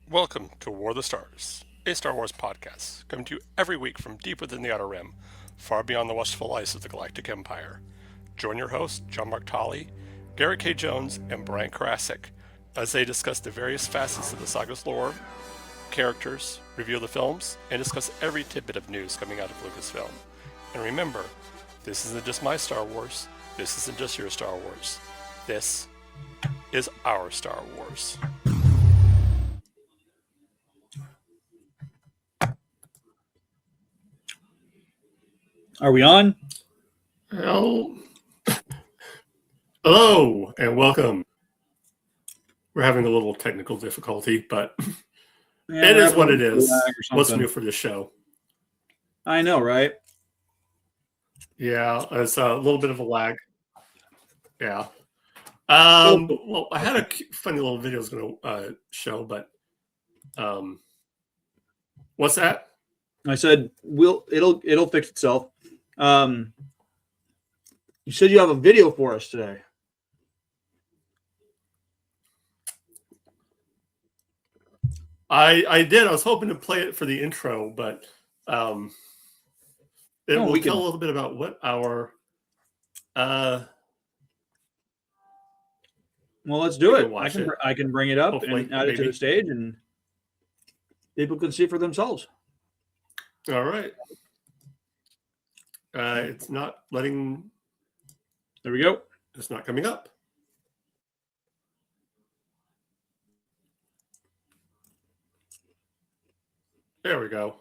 Welcome to War of the Stars, a Star Wars podcast, coming to you every week from deep within the Outer Rim, far beyond the watchful ice of the Galactic Empire. Join your hosts, John Mark Tolley, Garrett K. Jones, and Brian Karasik, as they discuss the various facets of the saga's lore, characters, review the films, and discuss every tidbit of news coming out of Lucasfilm. And remember, this isn't just my Star Wars, this isn't just your Star Wars, this is our Star Wars. Are we on? Hello and welcome. We're having a little technical difficulty, but it is what it is. What's new for this show? I know, right? Yeah, it's a little bit of a lag. Yeah. Well, I had a funny little video I was going to show, but what's that? I said it'll fix itself. You said you have a video for us today. I did. I was hoping to play it for the intro, but will tell a little bit about what our well, let's do it. I can bring it up and add it to the stage, and people can see for themselves. All right. It's not letting. There we go. It's not coming up. There we go.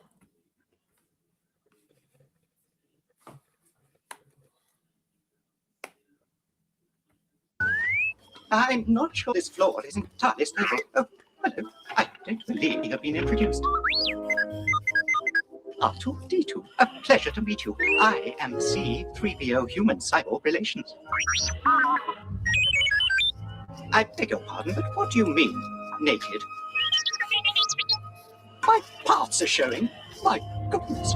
I'm not sure this floor is entirely stable. Oh, hello. I don't believe you have been introduced. R2-D2, a pleasure to meet you. I am C-3PO Human Cyborg Relations. I beg your pardon, but what do you mean, naked? My parts are showing. My goodness.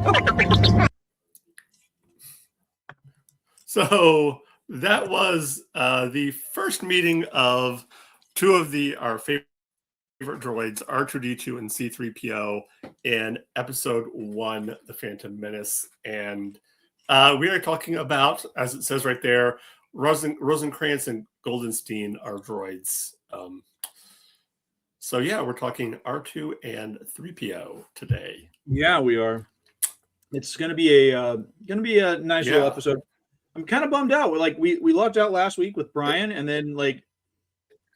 So that was the first meeting of two of our favorite droids, R2-D2 and C-3PO, in episode 1, The Phantom Menace. And we are talking about, as it says right there, Rosencrantz and Guildenstern are droids. So yeah, we're talking R2 and 3PO today. Yeah, we are. It's gonna be a nice little episode. I'm kind of bummed out. We logged out last week with Brian, and then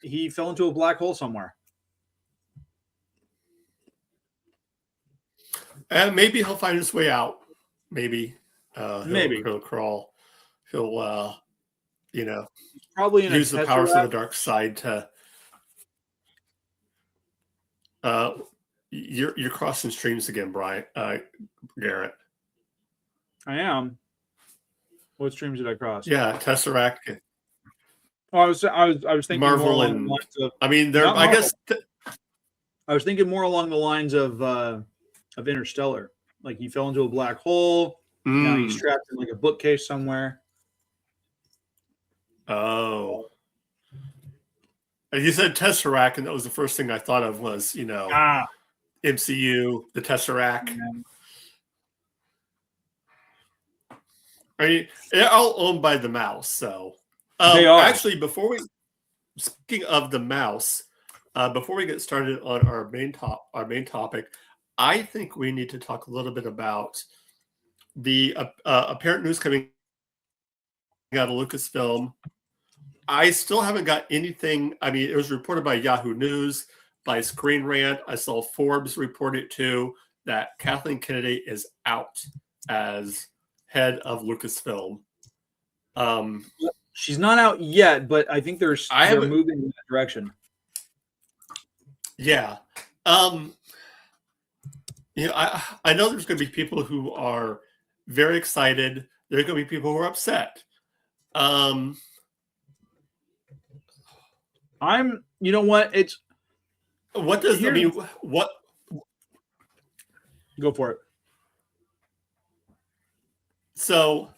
he fell into a black hole somewhere. And maybe he'll find his way out. Maybe he'll crawl. He'll probably use the powers of the dark side to. You're crossing streams again, Brian. Garrett. I am. What streams did I cross? Yeah, Tesseract. Oh, I was thinking Marvel more along and the lines of, I mean, I guess I was thinking more along the lines of Interstellar. Like he fell into a black hole. Now he's trapped in a bookcase somewhere. Oh. You said Tesseract, and that was the first thing I thought of was, MCU, the Tesseract. Yeah. I mean, they're all owned by the mouse, so. They are. Actually, speaking of the mouse, before we get started on our main topic, I think we need to talk a little bit about the apparent news coming out of Lucasfilm. I still haven't got anything. I mean, it was reported by Yahoo News, by Screen Rant. I saw Forbes report it too, that Kathleen Kennedy is out as head of Lucasfilm. She's not out yet, but I think they're moving in that direction. Yeah. I know there's going to be people who are very excited. There's going to be people who are upset. You know what? What? Go for it. So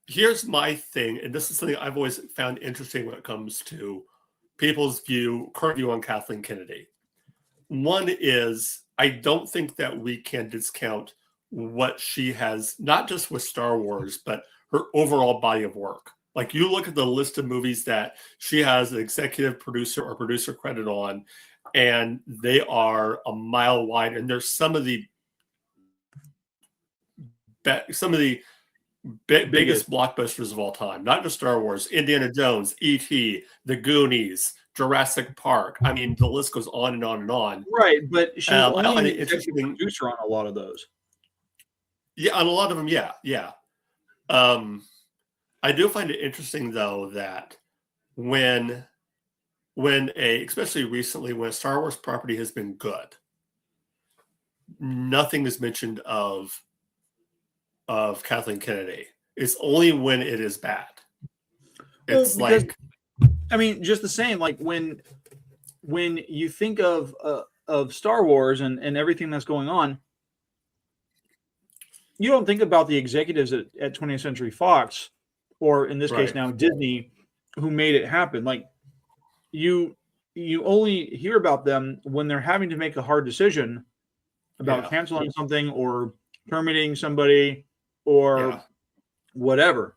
here's my thing, and this is something I've always found interesting when it comes to people's current view on Kathleen Kennedy. One is I don't think that we can discount what she has, not just with Star Wars, but her overall body of work. Like you look at the list of movies that she has an executive producer or producer credit on, and they are a mile wide. And there's some of the biggest blockbusters of all time, not just Star Wars, Indiana Jones, E.T., The Goonies, Jurassic Park. I mean, the list goes on and on and on. Right, but she's only an interesting producer on a lot of those. Yeah, on a lot of them, yeah. I do find it interesting though that when especially recently, when a Star Wars property has been good, nothing is mentioned of Kathleen Kennedy. It's only when it is bad. It's I mean, just the same. Like when you think of Star Wars and everything that's going on, you don't think about the executives at 20th Century Fox, or in this case now Disney, who made it happen. Like you only hear about them when they're having to make a hard decision about canceling something or terminating somebody or whatever.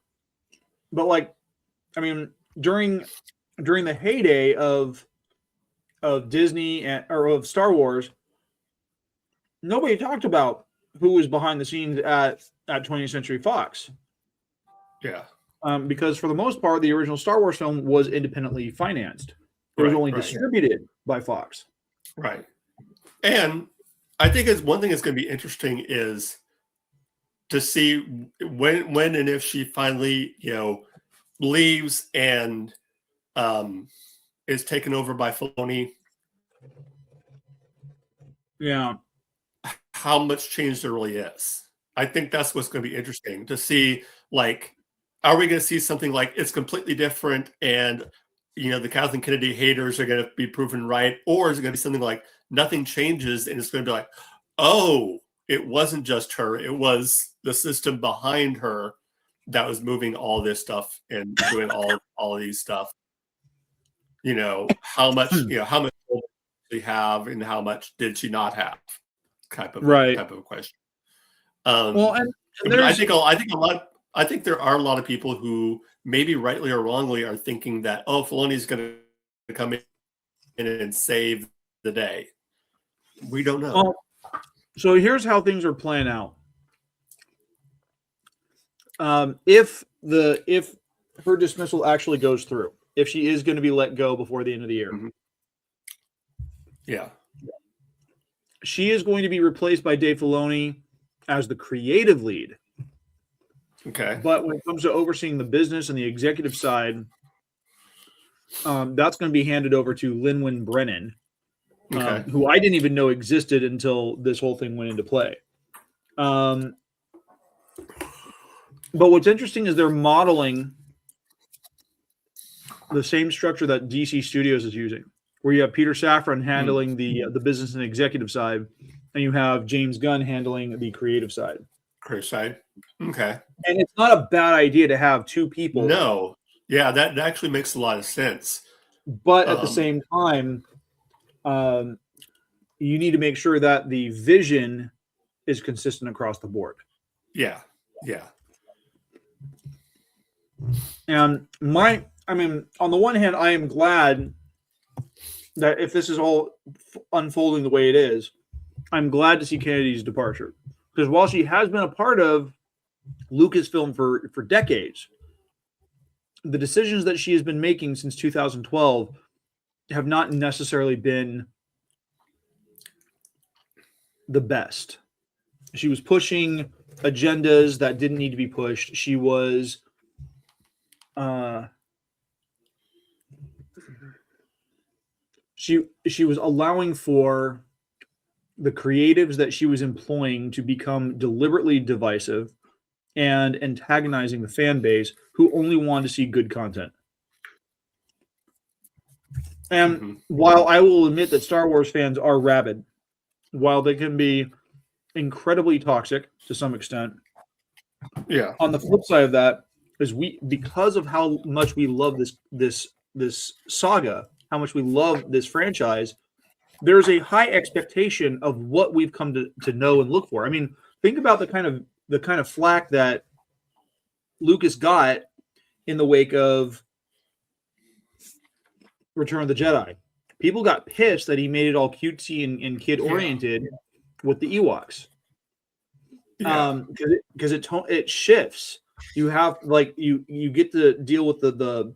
But like, I mean, during the heyday of Disney or of Star Wars, nobody talked about who was behind the scenes at 20th Century Fox. Yeah. Because for the most part, the original Star Wars film was independently financed. It was only distributed by Fox. Right. And I think one thing that's going to be interesting is to see when and if she finally, leaves and is taken over by Filoni. Yeah. How much change there really is. I think that's what's going to be interesting to see. Like, are we going to see something like it's completely different and, the Kathleen Kennedy haters are going to be proven right? Or is it going to be something like nothing changes and it's going to be like, oh, it wasn't just her. It was the system behind her that was moving all this stuff and doing all of these stuff. How much, how much did she have and how much did she not have? Type of a question. Well, and I think there are a lot of people who maybe rightly or wrongly are thinking that Filoni's going to come in and save the day. We don't know. Well, so here's how things are playing out. If her dismissal actually goes through, if she is going to be let go before the end of the year, she is going to be replaced by Dave Filoni as the creative lead. Okay. But when it comes to overseeing the business and the executive side, that's going to be handed over to Lin-Wen Brennan, who I didn't even know existed until this whole thing went into play. But what's interesting is they're modeling the same structure that DC Studios is using, where you have Peter Safran handling the business and executive side, and you have James Gunn handling the creative side. Creative side. Okay. And it's not a bad idea to have two people. No. Yeah, that actually makes a lot of sense. But at the same time, you need to make sure that the vision is consistent across the board. Yeah. And on the one hand, I am glad that if this is all unfolding the way it is, I'm glad to see Kennedy's departure. Because while she has been a part of Lucasfilm for decades, the decisions that she has been making since 2012 have not necessarily been the best. She was pushing agendas that didn't need to be pushed. She was she was allowing for the creatives that she was employing to become deliberately divisive and antagonizing the fan base who only wanted to see good content. And while I will admit that Star Wars fans are rabid, while they can be incredibly toxic to some extent, on the flip side of that is because of how much we love this saga, how much we love this franchise, there's a high expectation of what we've come to know and look for. I mean, think about the kind of flack that Lucas got in the wake of Return of the Jedi. People got pissed that he made it all cutesy and kid oriented with the Ewoks. Because it shifts. You have like you get to deal with the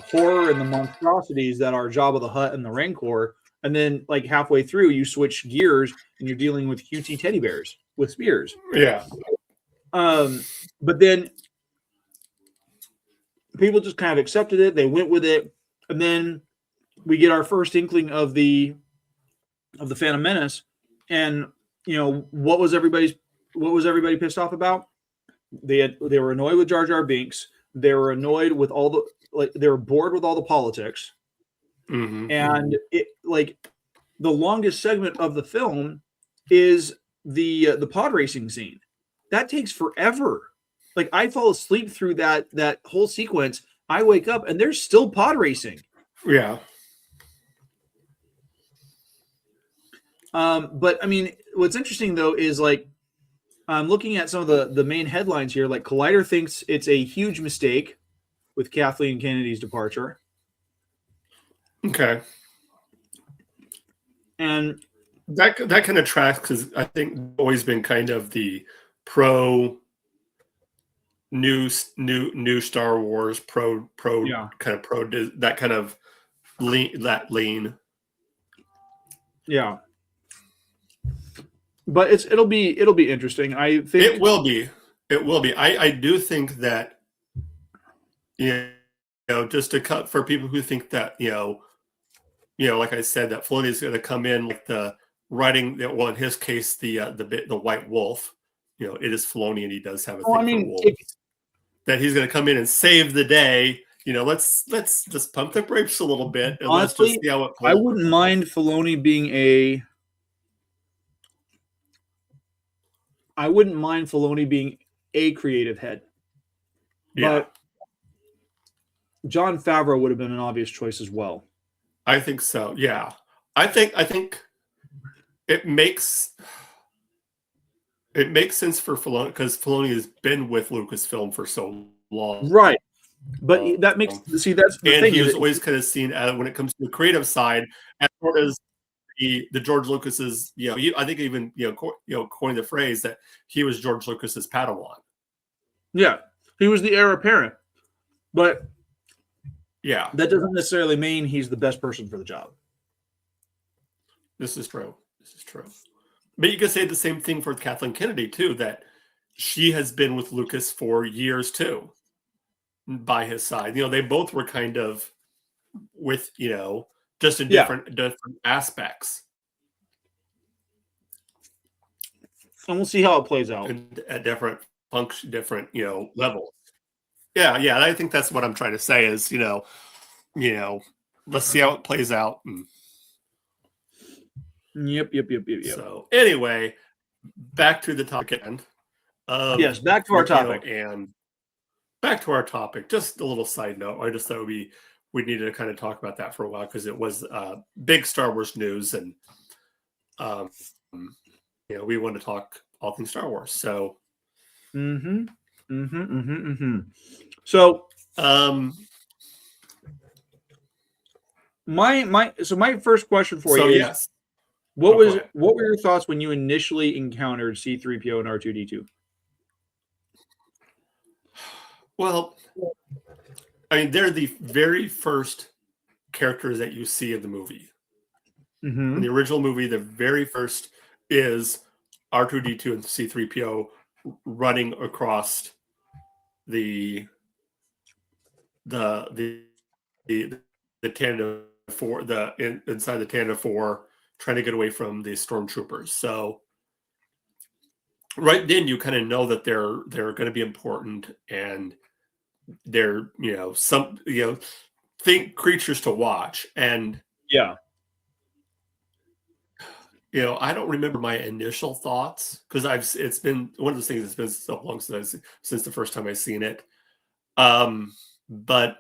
horror and the monstrosities that are Jabba the Hutt and the Rancor, and then like halfway through you switch gears and you're dealing with cutesy teddy bears with spears. Yeah. But then people just kind of accepted it. They went with it, and then we get our first inkling of the Phantom Menace, and what was everybody pissed off about? They were annoyed with Jar Jar Binks. They were annoyed with they were bored with all the politics. Mm-hmm. And it like the longest segment of the film is the pod racing scene. That takes forever. Like I fall asleep through that whole sequence. I wake up and there's still pod racing. Yeah. But I mean, what's interesting though is like I'm looking at some of the main headlines here. Like Collider thinks it's a huge mistake with Kathleen Kennedy's departure. Okay. And that kind of tracks because I think always been kind of the pro new Star Wars pro kind of pro that kind of lean. Yeah. But it'll be interesting. I think it will be. I do think that just to cut for people who think that like I said, that Filoni is going to come in like the writing that. Well, in his case, the White Wolf. It is Filoni, and he does have a thing for wolves. That he's going to come in and save the day. Let's just pump the brakes a little bit and honestly, let's just see how it. I wouldn't mind Filoni being a. I wouldn't mind Filoni being a creative head. Yeah. But Jon Favreau would have been an obvious choice as well. I think so. Yeah. I think it makes sense for Filoni because Filoni has been with Lucasfilm for so long. Right. But that makes that's the and thing. He was always kind of seen when it comes to the creative side as far as the George Lucas's, I think even coined the phrase that he was George Lucas's Padawan. Yeah, he was the heir apparent, but yeah, that doesn't necessarily mean he's the best person for the job. This is true. But you could say the same thing for Kathleen Kennedy too. That she has been with Lucas for years too, by his side. They both were kind of with just in different aspects. And we'll see how it plays out. And at different levels. Yeah. I think that's what I'm trying to say is, let's see how it plays out. Yep. So anyway, back to the topic end. Yes, back to our topic. And back to our topic. Just a little side note. I just thought we needed to kind of talk about that for a while because it was big Star Wars news, and we want to talk all things Star Wars. So, So, my first question for you is, yes. What were your thoughts when you initially encountered C-3PO and R2-D2? Well, I mean, they're the very first characters that you see in the movie. Mm-hmm. In the original movie, the very first is R2-D2 and C-3PO running across the Tandem 4, inside the Tandem 4, trying to get away from the stormtroopers. So right then you kind of know that they're going to be important, and they're think creatures to watch. And yeah, I don't remember my initial thoughts because it's been one of those things that's been so long since the first time I seen it. But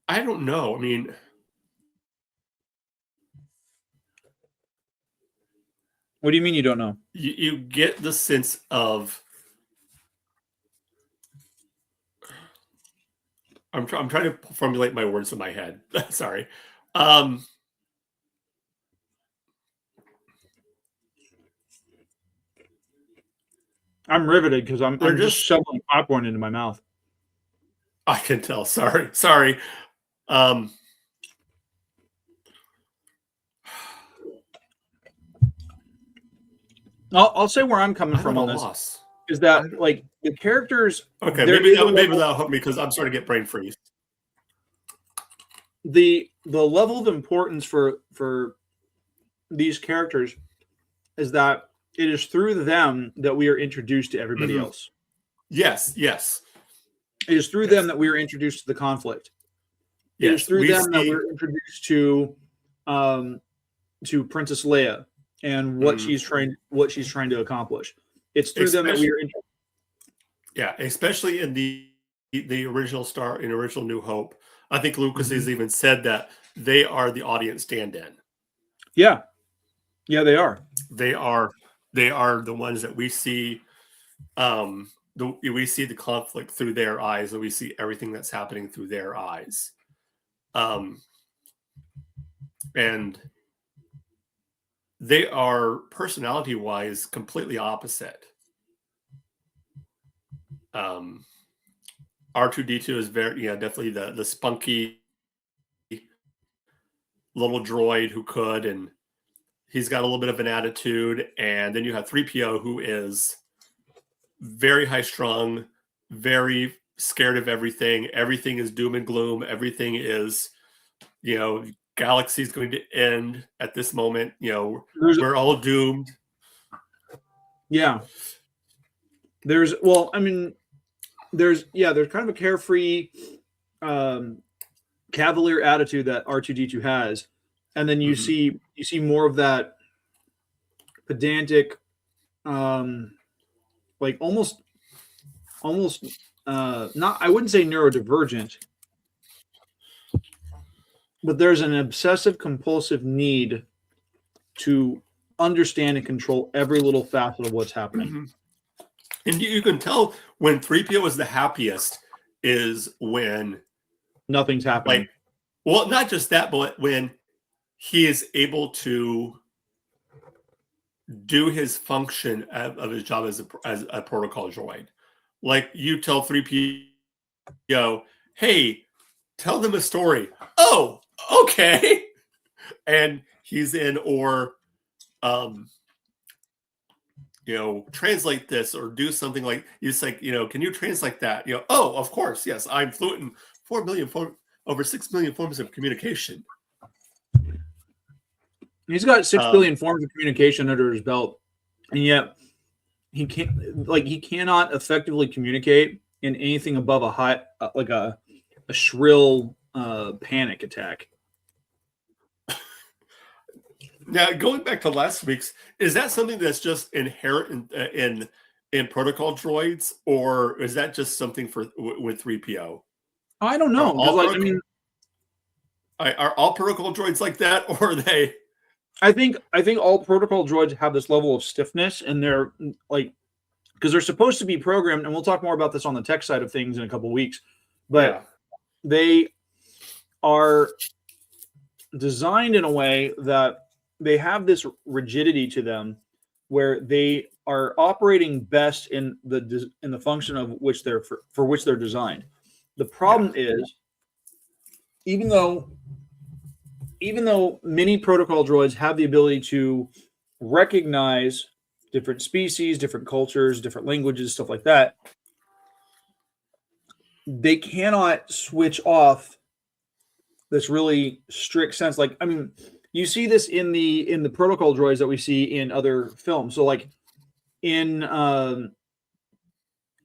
I don't know. I mean, What do you mean you don't know? you get the sense of. I'm trying to formulate my words in my head. Sorry. I'm riveted because I'm just shoveling popcorn into my mouth. I can tell. Sorry. I'll say where I'm coming from on this. Loss. Is that like the characters? Okay, maybe that'll help me because I'm starting to get brain freeze. The level of importance for these characters is that it is through them that we are introduced to everybody else. Yes. It is through them that we are introduced to the conflict. It is through them that we're introduced to Princess Leia and what she's trying to accomplish. It's through them that we are. Yeah, especially in the original original New Hope. I think Lucas has even said that they are the audience stand-in. Yeah, they are. They are the ones that we see. We see the conflict through their eyes, and we see everything that's happening through their eyes. And they are personality-wise completely opposite. R2-D2 is definitely the spunky little droid who could, and he's got a little bit of an attitude. And then you have Threepio, who is very high strung, very scared of everything. Everything is doom and gloom. Everything is, galaxy's going to end at this moment. We're all doomed. Yeah. There's kind of a carefree cavalier attitude that R2-D2 has. And then you see more of that pedantic, like almost not, I wouldn't say neurodivergent, but there's an obsessive compulsive need to understand and control every little facet of what's happening. And you can tell when Threepio is the happiest is when nothing's happening. Not just that, but when he is able to do his function of his job as a protocol droid. Like you tell Threepio, hey, tell them a story. Oh, okay. And he's in, or translate this or do something like, it's like, can you translate that? Oh, of course. Yes. I'm fluent in over 6 million forms of communication. He's got 6 billion forms of communication under his belt. And yet he cannot effectively communicate in anything above a shrill panic attack. Now, going back to last week's, is that something that's just inherent in protocol droids, or is that just something with 3PO? I don't know. Are all protocol droids like that, or are they? I think all protocol droids have this level of stiffness, and they're because they're supposed to be programmed, and we'll talk more about this on the tech side of things in a couple of weeks, but they are designed in a way that they have this rigidity to them where they are operating best in the function of which they're for which they're designed. The problem is, even though many protocol droids have the ability to recognize different species, different cultures, different languages, stuff like that, they cannot switch off this really strict sense. You see this in the protocol droids that we see in other films. So in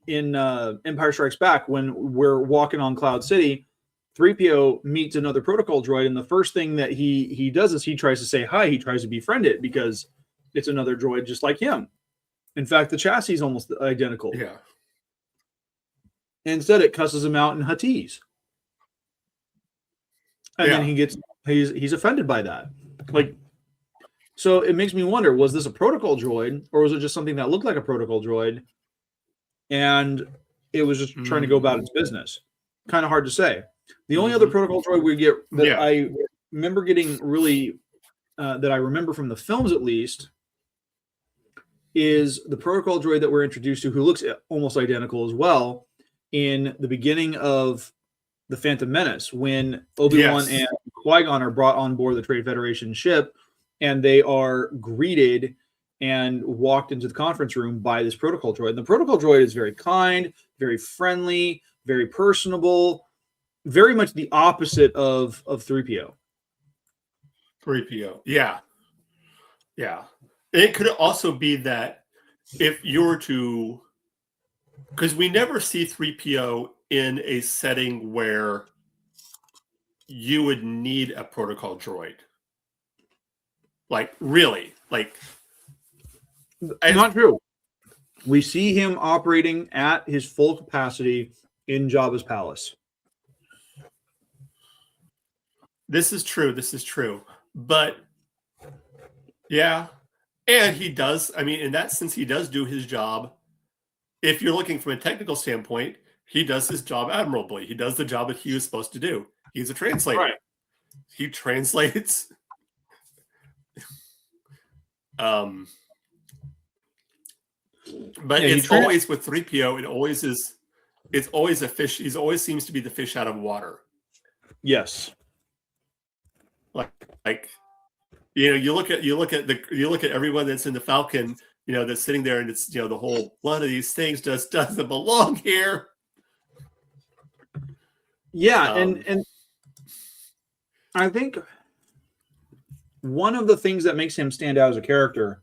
Empire Strikes Back, when we're walking on Cloud City, 3PO meets another protocol droid, and the first thing that he does is he tries to say hi. He tries to befriend it because it's another droid just like him. In fact, the chassis is almost identical. Yeah. Instead, it cusses him out in Huttese. And then he's offended by that. Like, so it makes me wonder, was this a protocol droid, or was it just something that looked like a protocol droid and it was just trying to go about its business? Kind of hard to say. The only other protocol droid we get that I remember getting really that I remember from the films at least is the protocol droid that we're introduced to, who looks almost identical as well in the beginning of the Phantom Menace, when Obi-Wan and Qui-Gon are brought on board the Trade Federation ship, and they are greeted and walked into the conference room by this protocol droid. And the protocol droid is very kind, very friendly, very personable, very much the opposite of 3PO. 3PO, yeah. It could also be that if you were to, because we never see 3PO in a setting where you would need a protocol droid. Like, really? Like, not true. We see him operating at his full capacity in Jabba's palace. This is true. But, yeah. And he does, I mean, in that sense, he does do his job. If you're looking from a technical standpoint, he does his job admirably. He does the job that he was supposed to do. He's a translator. Right. He translates. But it's always with 3PO, it's always a fish. He always seems to be the fish out of water. Yes. Like you look at everyone that's in the Falcon, that's sitting there, and it's the whole one of these things just doesn't belong here. Yeah, and I think one of the things that makes him stand out as a character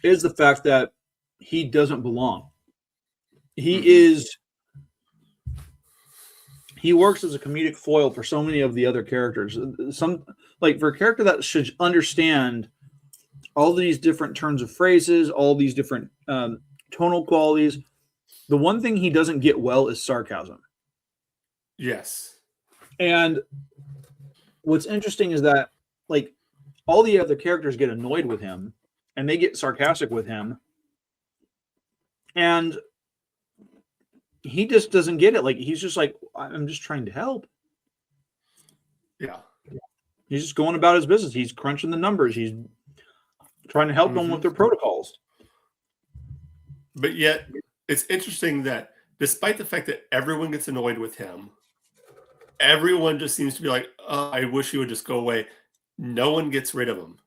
is the fact that he doesn't belong. He works as a comedic foil for so many of the other characters. For a character that should understand all these different turns of phrases, all these different tonal qualities, the one thing he doesn't get well is sarcasm. Yes. And what's interesting is that, like, all the other characters get annoyed with him and they get sarcastic with him. And he just doesn't get it. Like, he's just like, I'm just trying to help. Yeah. He's just going about his business. He's crunching the numbers. He's trying to help them with their protocols. But yet, it's interesting that despite the fact that everyone gets annoyed with him, everyone just seems to be like, oh, I wish he would just go away. No one gets rid of him.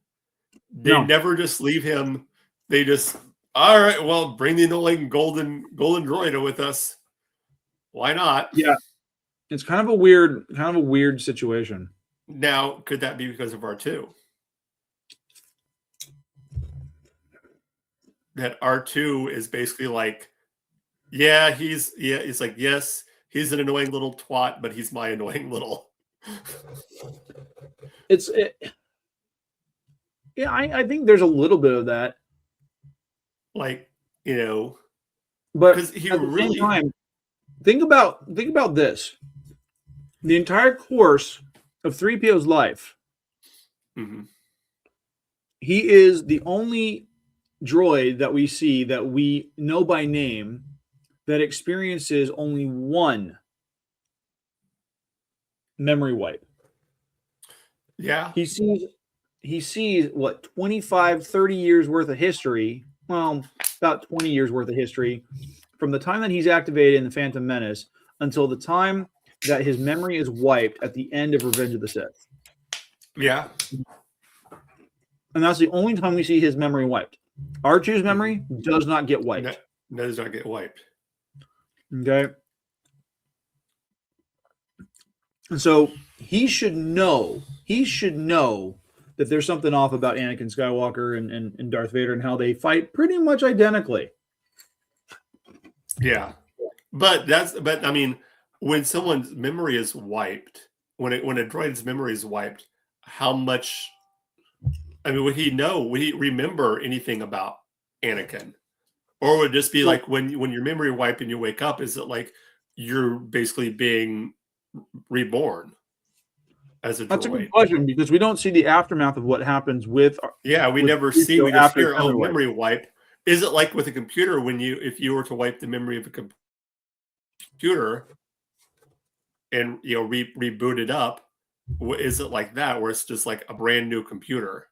They never just leave him. They just, all right, well, bring the annoying golden droid with us. Why not? Yeah. It's kind of a weird situation. Now, could that be because of R2? That R2 is basically like, it's like, yes, he's an annoying little twat, but he's my annoying little. I think there's a little bit of that. Like, but because he at the really same time, think about this. The entire course of 3PO's life, he is the only droid that we see that we know by name that experiences only one memory wipe. Yeah. He sees what, 25, 30 years worth of history. Well, about 20 years worth of history from the time that he's activated in the Phantom Menace until the time that his memory is wiped at the end of Revenge of the Sith. Yeah. And that's the only time we see his memory wiped. R2's memory does not get wiped. No, does not get wiped. Okay. And so he should know that there's something off about Anakin Skywalker and Darth Vader and how they fight pretty much identically. Yeah. But I mean, when someone's memory is wiped, when a droid's memory is wiped, how much, I mean, would he remember anything about Anakin? Or would it just be like when your memory wiped and you wake up, is it like, you're basically being reborn as a droid. That's a good question, because we don't see the aftermath of what happens with. Yeah, we with never see. C-3PO We just after hear, "Oh, memory memory wipe." Is it like with a computer when if you were to wipe the memory of a computer and reboot it up? Is it like that, where it's just like a brand new computer?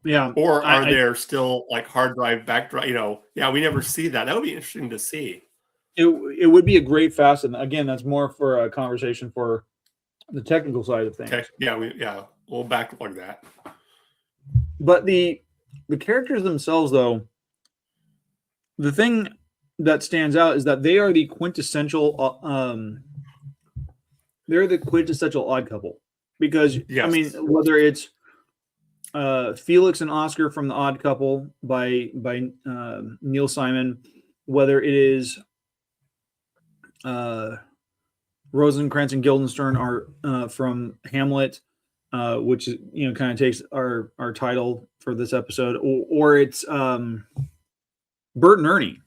Yeah. Or are there still like hard drive, back drive? Yeah, we never see that. That would be interesting to see. It would be a great facet. Again, that's more for a conversation for the technical side of things. We'll backlog that. But the characters themselves, though, the thing that stands out is that they are the quintessential. They're the quintessential odd couple, because yes. I mean, whether it's Felix and Oscar from The Odd Couple by Neil Simon, whether it is Rosencrantz and Guildenstern are from Hamlet, which is kind of takes our title for this episode, or it's Bert and Ernie.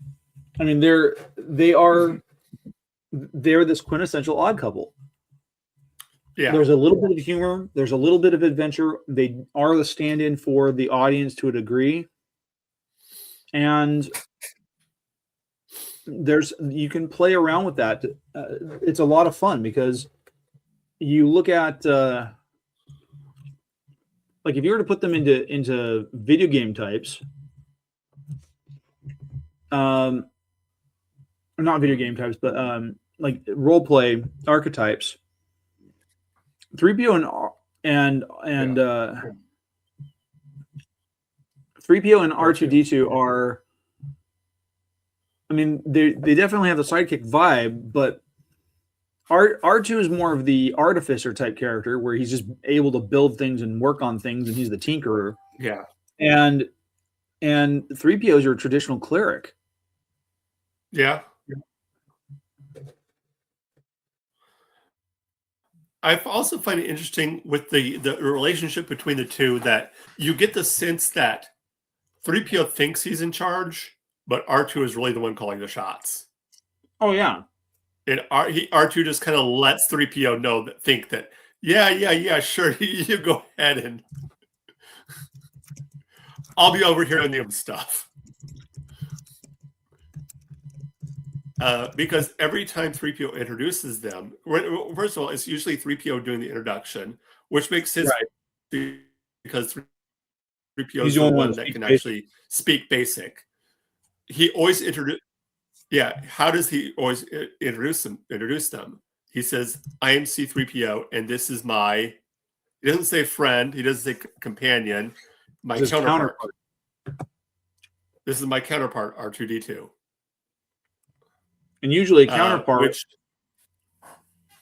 I mean, they're this quintessential odd couple. Yeah, there's a little bit of humor, there's a little bit of adventure. They are the stand-in for the audience to a degree, and you can play around with that. It's a lot of fun, because you look at like, if you were to put them into video game types, not video game types, but like role play archetypes, Threepio and Threepio and R2-D2 are. I mean, they definitely have the sidekick vibe, but R2 is more of the artificer type character, where he's just able to build things and work on things, and he's the tinkerer. Yeah. And 3PO is your traditional cleric. Yeah. I also find it interesting with the relationship between the two, that you get the sense that 3PO thinks he's in charge, but R2 is really the one calling the shots. Oh, yeah. And R2 just kind of lets 3PO think that, yeah, sure, you go ahead, and I'll be over here on the stuff. Because every time 3PO introduces them, first of all, it's usually 3PO doing the introduction, which makes sense, right, because 3PO is the one that can actually speak basic. He always introduce. Yeah, how does he always introduce them? He says, "I am C-3PO, and this is my." He doesn't say friend. He doesn't say companion. My counterpart. This is my counterpart, R2-D2. And usually, counterpart, which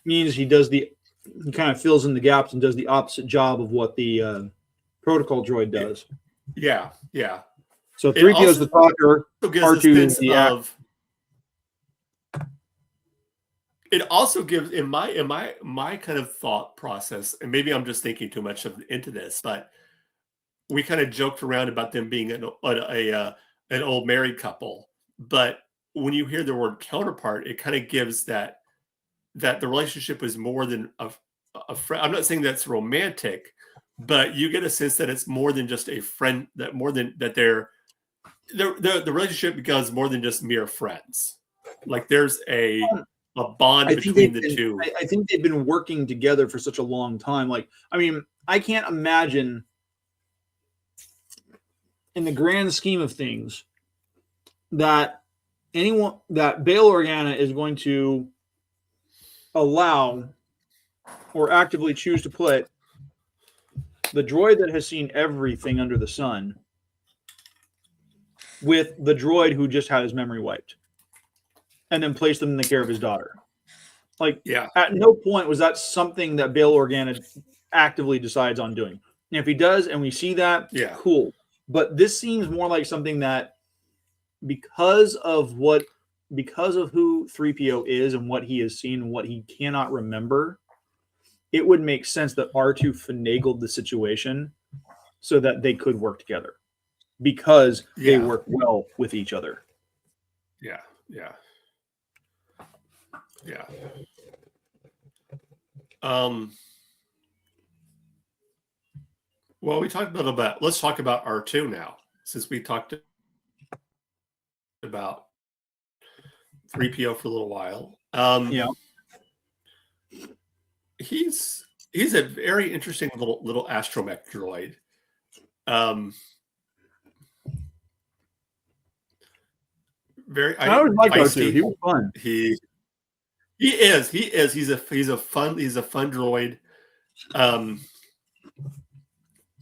means he kind of fills in the gaps and does the opposite job of what the protocol droid does. Yeah. So 3PO is the talker. R2 is the actor. It also gives, in my kind of thought process, and maybe I'm just thinking too much into this, but we kind of joked around about them being an old married couple. But when you hear the word counterpart, it kind of gives that the relationship is more than a friend. I'm not saying that's romantic, but you get a sense that it's more than just a friend. That more than that, the relationship becomes more than just mere friends. Like there's a bond between the two. I think they've been working together for such a long time. Like, I mean, I can't imagine, in the grand scheme of things, that Bail Organa is going to allow or actively choose to put the droid that has seen everything under the sun with the droid who just had his memory wiped, and then place them in the care of his daughter. Like, at no point was that something that Bail Organa actively decides on doing. And if he does, and we see that, cool. But this seems more like something that, because of who 3PO is and what he has seen and what he cannot remember, it would make sense that R2 finagled the situation so that they could work together, because they work well with each other. Yeah. Yeah. Well, we talked a little bit. Let's talk about R2 now, since we talked about 3PO for a little while. Yeah. He's a very interesting little astromech droid. Very. I always liked feisty. R2. He was fun. He is. He's a fun droid.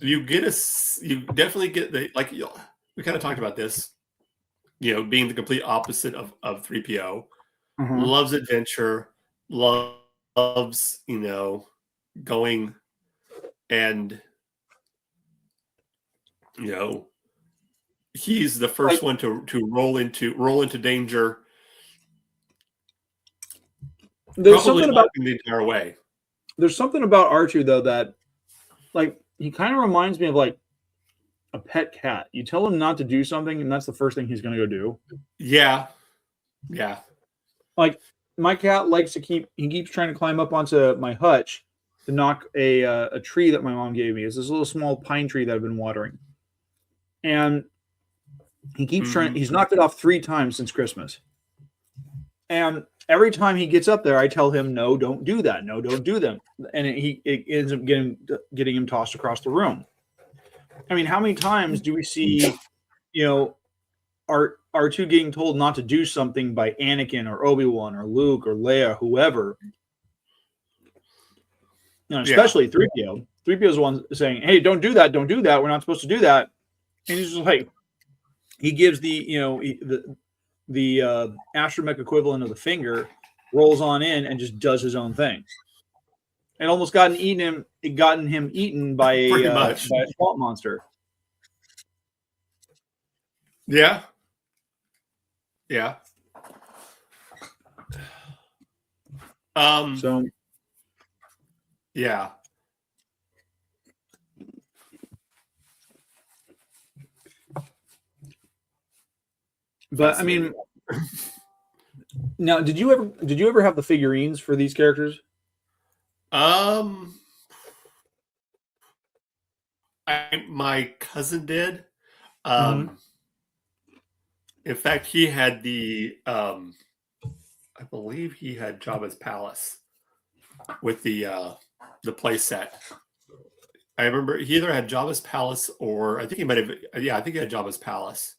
You definitely get we kind of talked about this, being the complete opposite of 3PO. Mhm. Loves adventure, loves, going and, he's the first one to roll into danger. There's something about the entire way. There's something about R2 though that, he kind of reminds me of a pet cat. You tell him not to do something, and that's the first thing he's going to go do. Yeah. My cat keeps trying to climb up onto my hutch to knock a tree that my mom gave me. It's this little small pine tree that I've been watering, and he keeps trying. He's knocked it off 3 times since Christmas, and every time he gets up there, I tell him, "No, don't do that. No, don't do them." And it ends up getting him tossed across the room. I mean, how many times do we see, R2 getting told not to do something by Anakin or Obi-Wan or Luke or Leia, whoever? Especially 3PO. 3PO is the one saying, "Hey, don't do that. Don't do that. We're not supposed to do that." And he's just like, he gives the astromech equivalent of the finger, rolls on in, and just does his own thing. And almost gotten him eaten by a swamp monster. Yeah. So yeah. But I mean, now, did you ever have the figurines for these characters? My cousin did. In fact, he had I believe he had Jabba's palace with the play set. I remember he either had Jabba's palace or I think he might have. Yeah, I think he had Jabba's palace.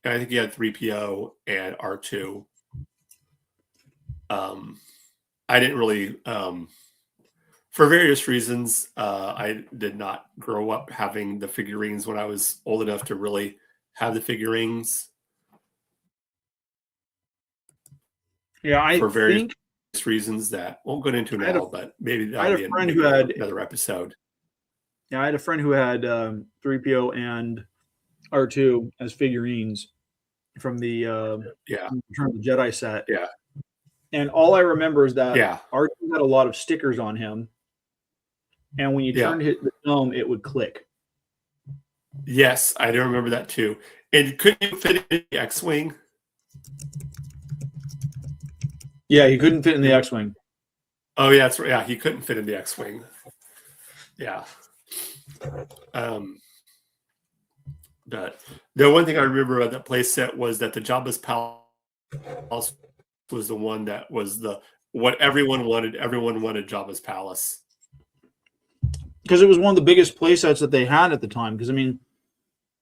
And I think he had 3PO and R2. I didn't really, for various reasons, I did not grow up having the figurines when I was old enough to really have the figurines. Yeah, for various reasons that won't go into now, but maybe that'll be another episode. Yeah, I had a friend who had 3PO and R2 as figurines from the Return of the Jedi set. Yeah. And all I remember is that R2 had a lot of stickers on him. And when you turned the dome, it would click. Yes, I do remember that too. And couldn't you fit in the X-Wing? Yeah, he couldn't fit in the X-Wing. Oh, yeah, that's right. Yeah, he couldn't fit in the X-Wing. Yeah. But the one thing I remember about that play set was that the Jabba's palace was the one that was what everyone wanted. Everyone wanted Jabba's palace. Because it was one of the biggest play sets that they had at the time. Because, I mean,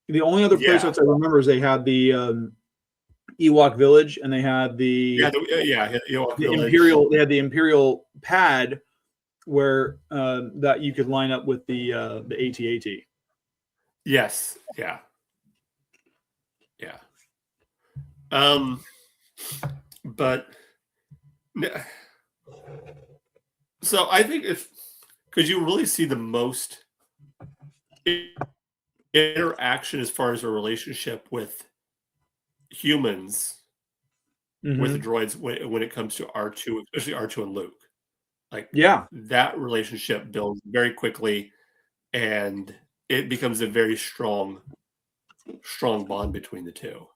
the only other play sets I remember is they had the Ewok Village, and they had the Imperial. They had the Imperial pad where that you could line up with the AT-AT. Yes. Yeah. But so I think because you really see the most interaction as far as a relationship with humans with the droids when it comes to R2, especially R2 and Luke. That relationship builds very quickly, and it becomes a very strong bond between the two.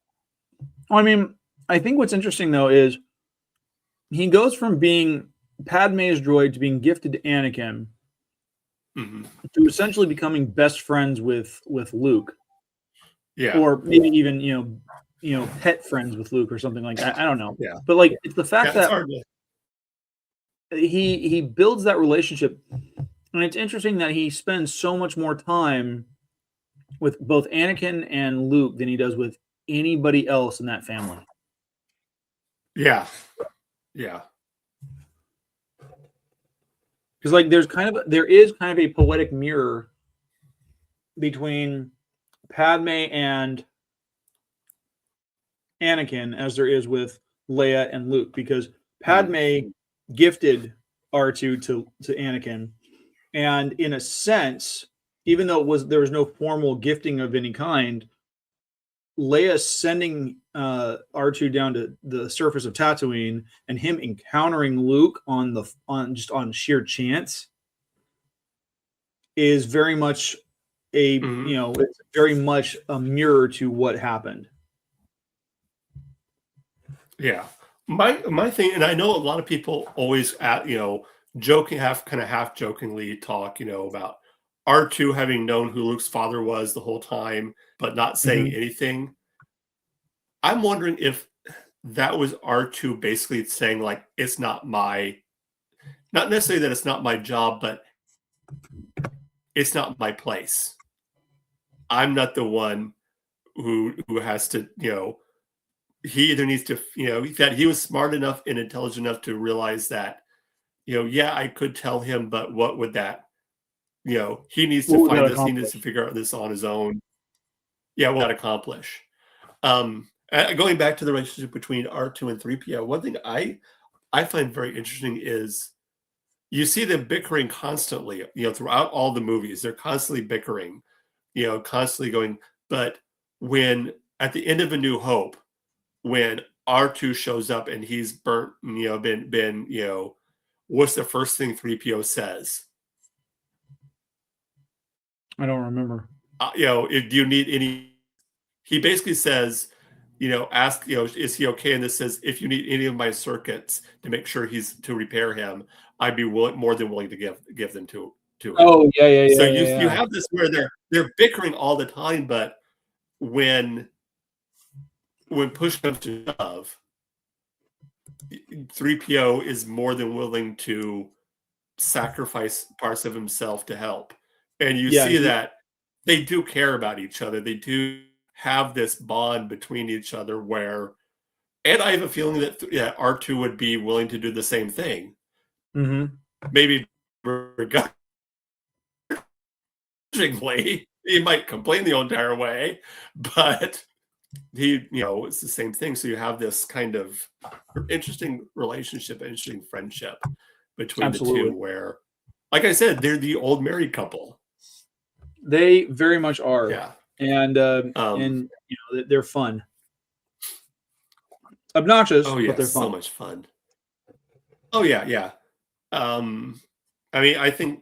Well, I mean, I think what's interesting though is he goes from being Padme's droid to being gifted to Anakin to essentially becoming best friends with Luke. Yeah. Or maybe even, pet friends with Luke or something like that. I don't know. Yeah. But like it's the fact that hard to... he builds that relationship. And it's interesting that he spends so much more time with both Anakin and Luke than he does with anybody else in that family. Yeah. Yeah. Because like there is kind of a poetic mirror between Padme and Anakin as there is with Leia and Luke, because Padme gifted R2 to Anakin, and in a sense, even though there was no formal gifting of any kind, Leia sending R2 down to the surface of Tatooine and him encountering Luke on sheer chance is very much it's very much a mirror to what happened. Yeah. My thing, and I know a lot of people always half jokingly talk, about R2 having known who Luke's father was the whole time, but not saying anything. I'm wondering if that was R2 basically saying, like, it's not necessarily that it's not my job, but it's not my place. I'm not the one who has to, he either needs to, that he was smart enough and intelligent enough to realize that, I could tell him, but what would that, he needs to find this, he needs to figure out this on his own. Yeah, what would that accomplish? Going back to the relationship between R2 and 3PO, one thing I find very interesting is you see them bickering constantly, throughout all the movies. They're constantly bickering, constantly going. But when at the end of A New Hope, when R2 shows up and he's burnt, what's the first thing 3PO says? I don't remember. If you need any, he basically says, ask, is he okay? And this says, if you need any of my circuits to make sure to repair him, I'd be more than willing to give them to him. Oh, yeah. So you have this where they're bickering all the time, but when push comes to shove, 3PO is more than willing to sacrifice parts of himself to help. And you see that they do care about each other. They do have this bond between each other and I have a feeling that R2 would be willing to do the same thing. Maybe begrudgingly, he might complain the entire way, but it's the same thing. So you have this kind of interesting relationship, interesting friendship between the two where, like I said, they're the old married couple. They very much are. Yeah. And they're fun. Obnoxious, but they're fun. So much fun. Oh yeah. I think,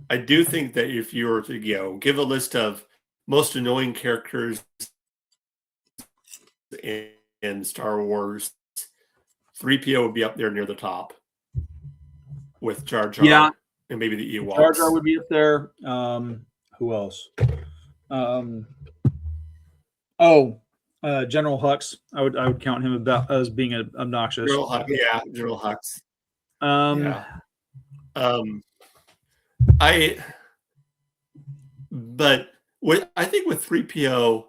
I do think that if you were to, give a list of most annoying characters in Star Wars, 3PO would be up there near the top with Jar Jar. Yeah. And maybe the Ewoks. Jar Jar would be up there. Who else? General Hux. I would count him as being obnoxious. General Hux. But I think with 3PO,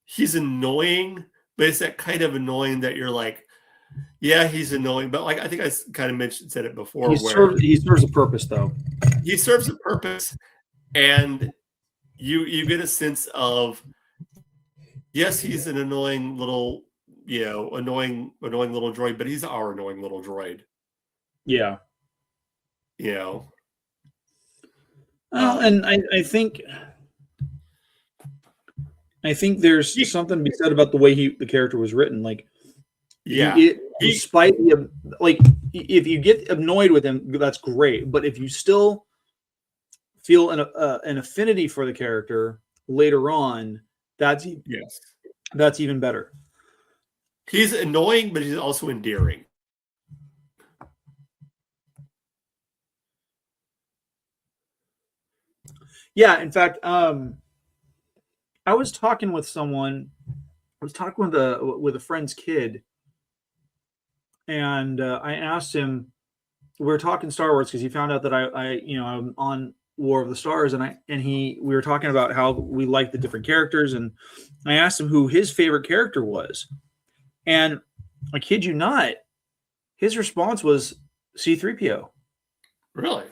he's annoying, but it's that kind of annoying that you're like, yeah, he's annoying, but like I think I kind of said it before. He serves a purpose, though. He serves a purpose, and you get a sense of, yes, he's an annoying little, annoying little droid, but he's our annoying little droid. Yeah. And I think there's something to be said about the way the character was written. Like, despite if you get annoyed with him, that's great. But if you still feel an affinity for the character later on, that's that's even better. He's annoying, but he's also endearing. Yeah, in fact, I was talking with someone. I was talking with a friend's kid, and I asked him. We were talking Star Wars because he found out that I'm on War of the Stars, and we were talking about how we like the different characters, and I asked him who his favorite character was, and I kid you not, his response was C-3PO. Really?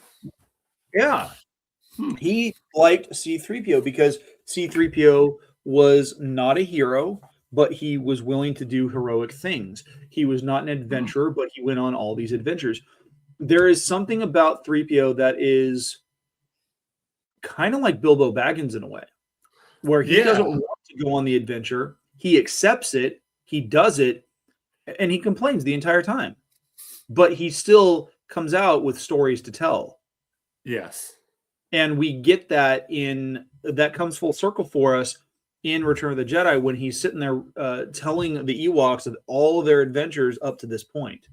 Yeah. He liked C-3PO because C-3PO was not a hero, but he was willing to do heroic things. He was not an adventurer, but he went on all these adventures. There is something about 3PO that is kind of like Bilbo Baggins in a way, where he doesn't want to go on the adventure. He accepts it, he does it, and he complains the entire time. But he still comes out with stories to tell. Yes. And we get that that comes full circle for us in Return of the Jedi when he's sitting there telling the Ewoks of all of their adventures up to this point.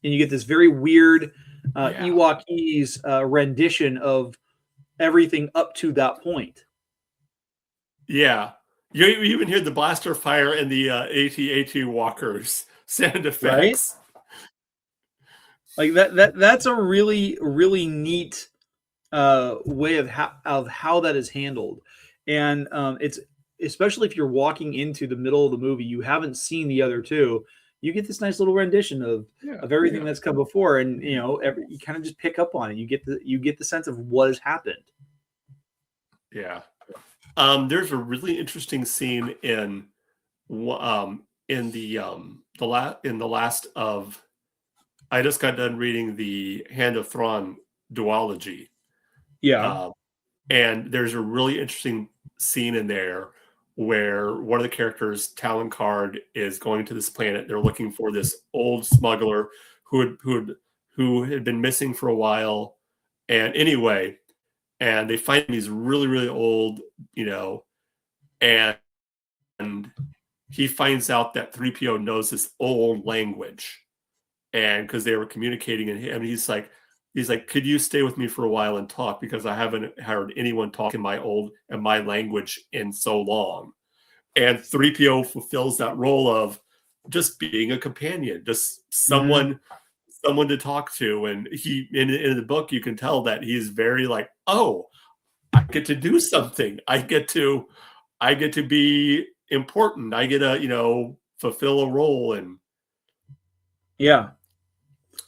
And you get this very weird Ewokese rendition of everything up to that point. Yeah. You even hear the blaster fire and the AT-AT walkers sound effects. Right? Like that's a really, really neat way of how that is handled. And it's especially if you're walking into the middle of the movie, you haven't seen the other two. You get this nice little rendition of everything that's come before, and you kind of just pick up on it. You get the sense of what has happened. Yeah. There's a really interesting scene in the last of. I just got done reading the Hand of Thrawn duology. Yeah. And there's a really interesting scene in there where one of the characters, Talon Card, is going to this planet. They're looking for this old smuggler who had been missing for a while. And anyway, and they find he's really, really old, and he finds out that 3PO knows this old language. And because they were communicating, and he's like, could you stay with me for a while and talk, because I haven't heard anyone talk in my language in so long. And 3PO fulfills that role of just being a companion, just someone to talk to. And he in the book, you can tell that he's very like, oh, I get to do something. I get to be important. I get to fulfill a role. And yeah.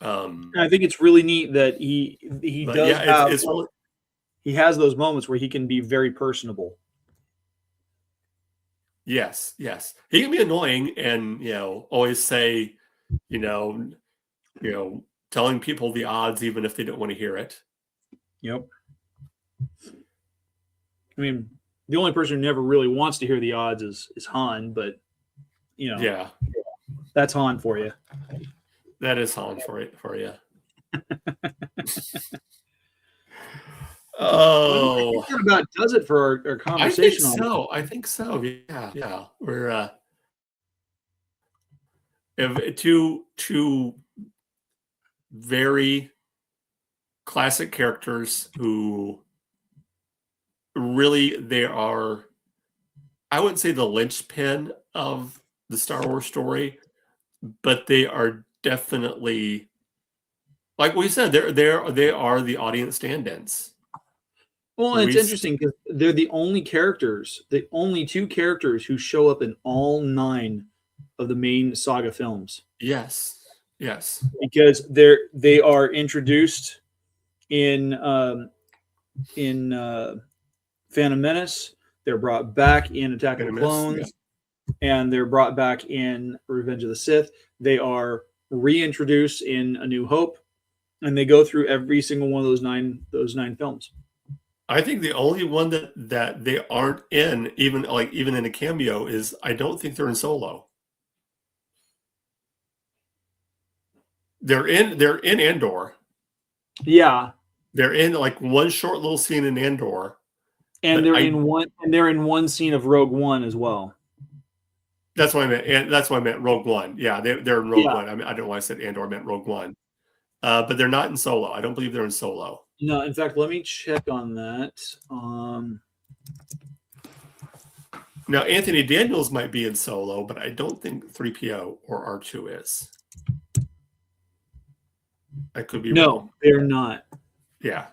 I think it's really neat that he does he has those moments where he can be very personable. Yes. He can be annoying and always say, telling people the odds even if they don't want to hear it. Yep. I mean, the only person who never really wants to hear the odds is Han, but that's Han for you. That is Han for you. Oh, that about does it for our conversation. I think so. Yeah. We're two very classic characters who really they are. I wouldn't say the linchpin of the Star Wars story, but they are definitely, like we said, they are the audience stand-ins. Well, it's interesting because they're the only two characters who show up in all 9 of the main saga films. Yes. Because they are introduced in Phantom Menace. They're brought back in Attack of the Clones, and they're brought back in Revenge of the Sith. They are reintroduced in A New Hope, and they go through every single one of those nine films. I think the only one that they aren't in, even in a cameo, is I don't think they're in Solo. They're in Andor. Yeah. They're in like one short little scene in Andor. And they're in one scene of Rogue One as well. That's what I meant. And that's what I meant. Rogue One. Yeah, they're in Rogue Yeah. One. I mean, I don't know why I said Andor. I meant Rogue One. But they're not in Solo. I don't believe they're in Solo. No, in fact, let me check on that. Now, Anthony Daniels might be in Solo, but I don't think 3PO or R2 is. I could be wrong. They're not. Yeah.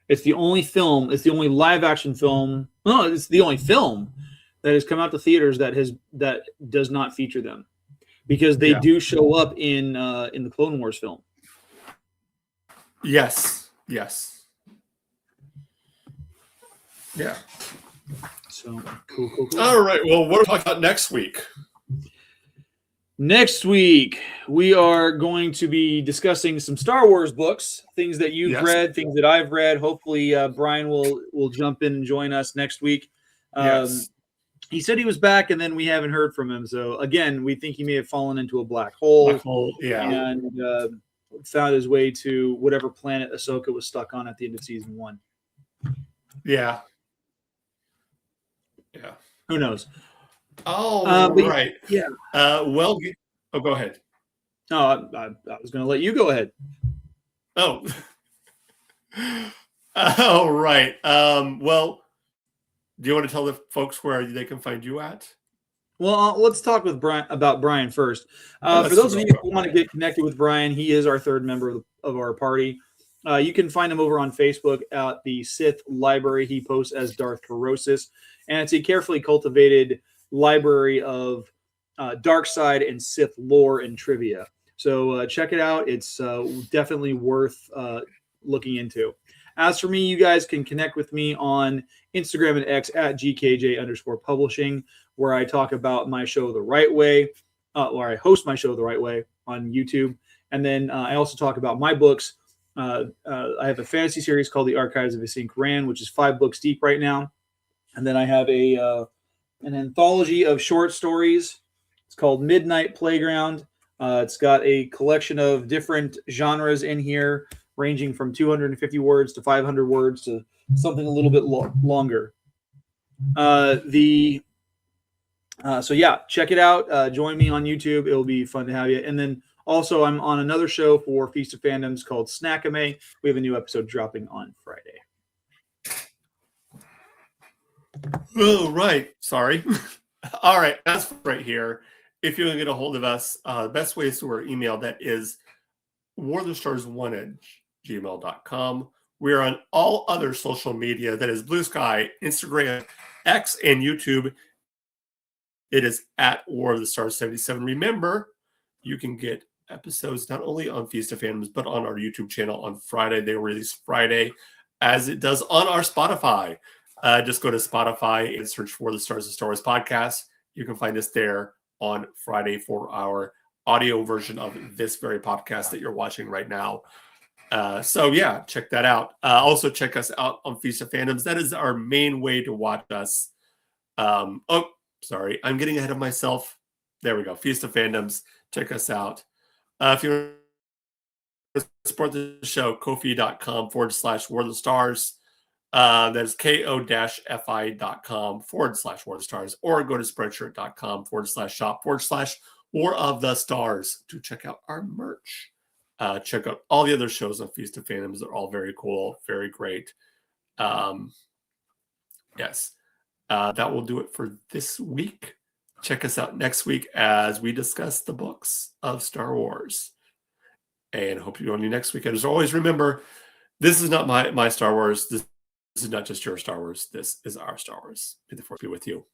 It's the only film. It's the only live action film. No, it's the only film that has come out to theaters that does not feature them, because they do show up in the Clone Wars film. Yes. Yes. Yeah. So cool. All right. Well, what are we talking about next week? Next week, we are going to be discussing some Star Wars books, things that you've read, things that I've read. Hopefully, Brian will jump in and join us next week. He said he was back, and then we haven't heard from him. So, again, we think he may have fallen into a black hole. And found his way to whatever planet Ahsoka was stuck on at the end of season 1. Yeah. Who knows? Oh, right. Yeah. Well, go ahead. No, I was going to let you go ahead. Oh. Oh, right. Well, do you want to tell the folks where they can find you at? Well, let's talk with about Brian first. For those of you who want to get connected with Brian, he is our third member of our party. You can find him over on Facebook at the Sith Library. He posts as Darth Carosis, and it's a carefully cultivated library of dark side and Sith lore and trivia. So check it out. It's definitely worth looking into. As for me, you guys can connect with me on Instagram and X at GKJ_publishing, where I talk about my show The Right Way, where I host my show The Right Way on YouTube. And then I also talk about my books. I have a fantasy series called The Archives of Asin Quran, which is 5 books deep right now. And then I have an anthology of short stories. It's called Midnight Playground. It's got a collection of different genres in here, ranging from 250 words to 500 words to something a little bit longer. So yeah, check it out. Join me on YouTube. It'll be fun to have you. And then also I'm on another show for Feast of Fandoms called Snackame. We have a new episode dropping on Friday. Oh, right. Sorry. All right. That's right here. If you want to get a hold of us, the best way is through our email. That is warthestars1@gmail.com. We're on all other social media. That is Blue Sky, Instagram, X, and YouTube. It is at War of the Stars 77. Remember, you can get episodes not only on Feast of Fandoms, but on our YouTube channel on Friday. They release Friday, as it does on our Spotify. Just go to Spotify and search for the Stars of Star Wars podcast. You can find us there on Friday for our audio version of this very podcast that you're watching right now. So yeah, check that out. Also check us out on Feast of Fandoms. That is our main way to watch us. Sorry, I'm getting ahead of myself. There we go. Feast of Fandoms. Check us out. If you want to support the show, Ko-fi.com/War of the Stars. That is ko-fi.com/War of the Stars, or go to spreadshirt.com/shop/War of the Stars to check out our merch. Check out all the other shows on Feast of Fandoms. They're all very cool, very great. Yes. That will do it for this week. Check us out next week as we discuss the books of Star Wars. And hope you join me next week. And as always, remember, this is not my Star Wars. This is not just your Star Wars. This is our Star Wars. May the Force be with you.